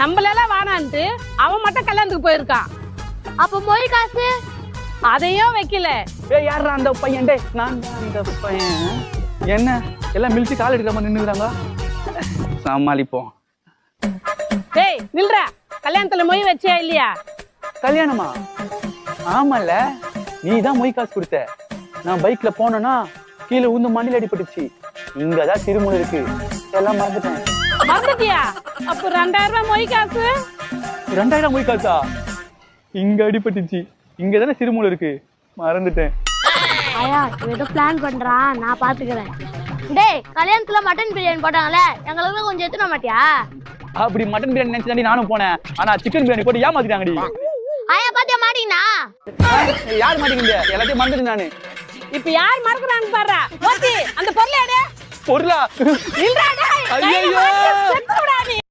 நம்மளெல்லாம் வானான்ட்டு அவன் மட்டும் கல்யாணத்துக்கு போயிருக்கான். அப்ப மொய் காசு அதையும் வைக்கல. ஏய் யாரா அந்த பையன்? டேய் நான் தான் அந்த பையன். என்ன எல்லாம் மில்சி கால் எடுக்கிற மாதிரி நின்னுறாங்க. சமாளிப்போம். டேய் நில்ற. கல்யாணத்துல மொய் வச்சியா இல்லையா? கல்யாணமா? ஆமால, நீ தான் மொய் காசு கொடுத்த. நான் பைக்ல போனேன்னா கீழே உந்து மண்ணில் அடிபட்டுச்சு. இங்கதான் திருமணம் இருக்கு. எல்லாம் மறந்துட்டேன். மறந்துட்டியா? அப்ப 2000 ரூபாய் மொய் காசு. 2000 மொய் காசா? இங்க அடிபட்டுச்சு. இங்கதானே திருமூலம் இருக்கு. மறந்துட்டேன். ஆயா ஏதோ பிளான் பண்றான், நான் பாத்துக்கிறேன். டேய் கல்யாணத்துல மட்டன் பிரியாணி போட்டாங்களே, எங்களுக்கு கொஞ்சம் எடுத்துட மாட்டியா? அப்படி மட்டன் பிரியாணி நினைச்சு நானும் போனேன். ஆனா சிக்கன் பிரியாணி போட்டு ஏமாத்திட்டாங்கடி. ஆயா பாத்தியா மாட்டீங்கண்ணா? யார் மாட்டீங்க? எல்லாத்தையும் மறந்துட்டு நானு. இப்ப யார் மறக்குறாங்க பாரு. ஓட்டி அந்த பொருளை எடு. பொருளா? நில்றா டேய். ஐயையோ. செத்துடா நீ.